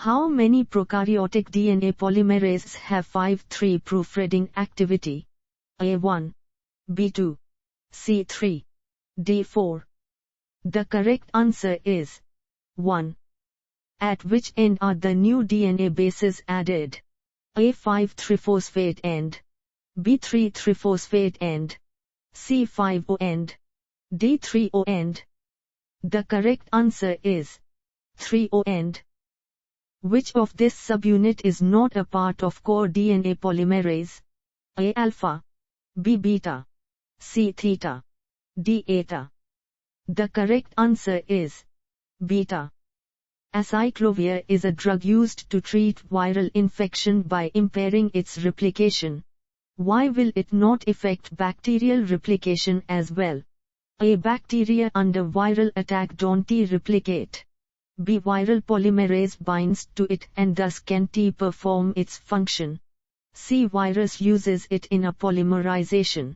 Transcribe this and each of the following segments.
How many prokaryotic DNA polymerases have 5'3" proofreading activity? A1, B2, C3, D4. The correct answer is 1. At which end are the new DNA bases added? A5 triphosphate end, B3 triphosphate end, C5O end, D3O end. The correct answer is 3O end. Which of this subunit is not a part of core DNA polymerase? A alpha, B beta, C theta, D eta. The correct answer is beta. Acyclovir is a drug used to treat viral infection by impairing its replication. Why will it not affect bacterial replication as well? A. Bacteria under viral attack don't replicate. B. Viral polymerase binds to it and thus can't perform its function. C. Virus uses it in a polymerization.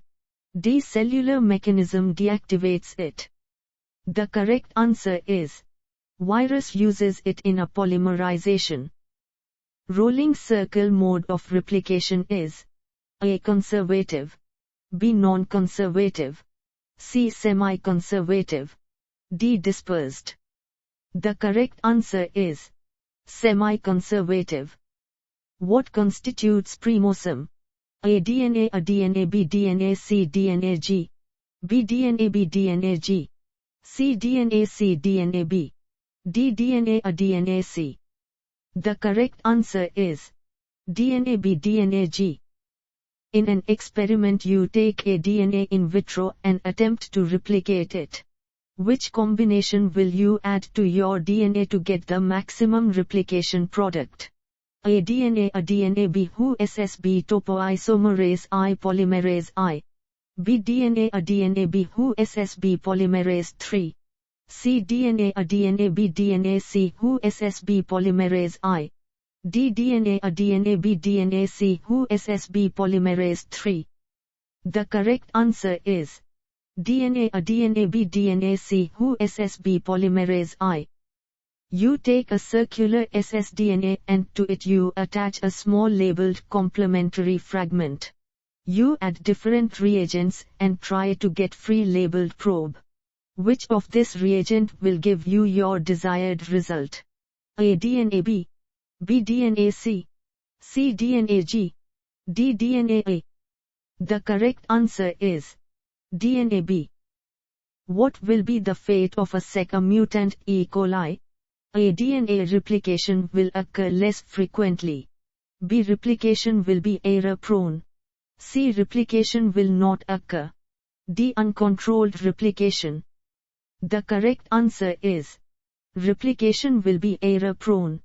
D. Cellular mechanism deactivates it. The correct answer is virus uses it in a polymerization. Rolling circle mode of replication is A. Conservative, B. Non-conservative, C. Semi-conservative, D. Dispersed. The correct answer is semi-conservative. What constitutes primosome? A. DNA, A. DNA, B. DNA, C. DNA, G, B. DNA, B. DNA, G, C. DNA, C. DNA, B, D. DNA, A. DNA, C. The correct answer is DNA, B. DNA, G. In an experiment you take a DNA in vitro and attempt to replicate it. Which combination will you add to your DNA to get the maximum replication product? A. DNA, A. DNA, B. Who SSB topoisomerase I polymerase I, B. DNA, A. DNA, B. Who SSB polymerase 3, C. DNA, A. DNA, B. DNA, C. Who SSB polymerase I, D. DNA, A. DNA, B. DNA, C. Who SSB polymerase 3. The correct answer is DNA, A. DNA, B. DNA, C. Who SSB polymerase I. You take a circular ssDNA and to it you attach a small labeled complementary fragment. You add different reagents and try to get free labeled probe. Which of this reagent will give you your desired result? A. DNA B, B. DNA C, C. DNA G, D. DNA A. The correct answer is DNA B. What will be the fate of a SECA mutant E. coli? A. DNA replication will occur less frequently. B. Replication will be error-prone. C. Replication will not occur. D. Uncontrolled replication. The correct answer is replication will be error-prone.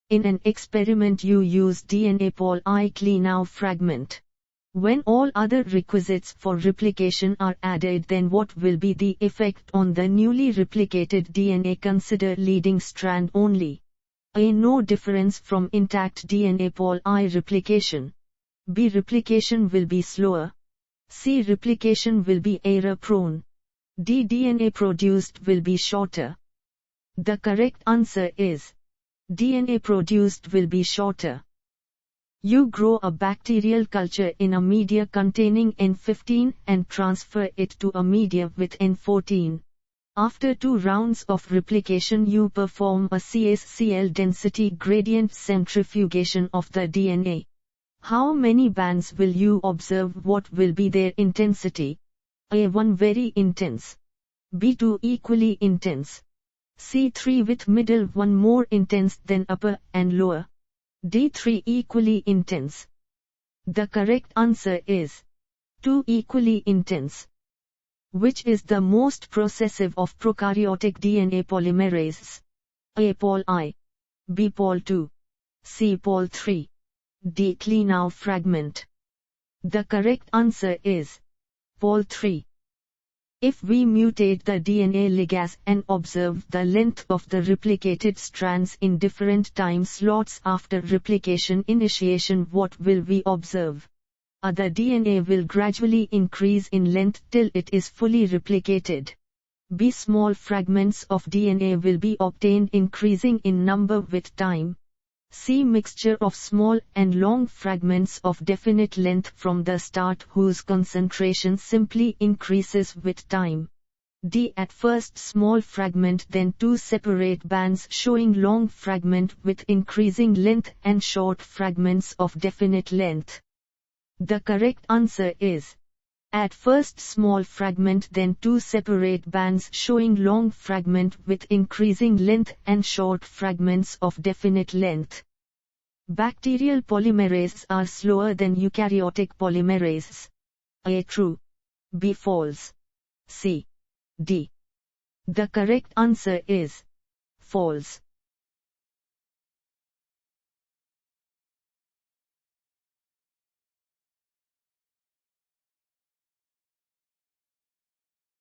In an experiment you use DNA poly-cleanout fragment. When all other requisites for replication are added, then what will be the effect on the newly replicated DNA? Consider leading strand only. A. No difference from intact DNA poly replication. B. Replication will be slower. C. Replication will be error-prone. D. DNA produced will be shorter. The correct answer is DNA produced will be shorter. You grow a bacterial culture in a media containing N15 and transfer it to a media with N14. After 2 rounds of replication you perform a CaCl density gradient centrifugation of the DNA. How many bands will you observe? What will be their intensity? A1 very intense, B2 equally intense, C3 with middle one more intense than upper and lower, D3 equally intense. The correct answer is 2 equally intense. Which is the most processive of prokaryotic DNA polymerases? A. Pol I, B. Pol II, C. Pol III, D. cleanout fragment. The correct answer is Pol III. If we mutate the DNA ligase and observe the length of the replicated strands in different time slots after replication initiation, what will we observe? The DNA will gradually increase in length till it is fully replicated. B. Small fragments of DNA will be obtained increasing in number with time. C. Mixture of small and long fragments of definite length from the start whose concentration simply increases with time. D. At first small fragment, then two separate bands showing long fragment with increasing length and short fragments of definite length. The correct answer is at first small fragment, then two separate bands showing long fragment with increasing length and short fragments of definite length. Bacterial polymerases are slower than eukaryotic polymerases. A. True. B. False. C. D. The correct answer is false.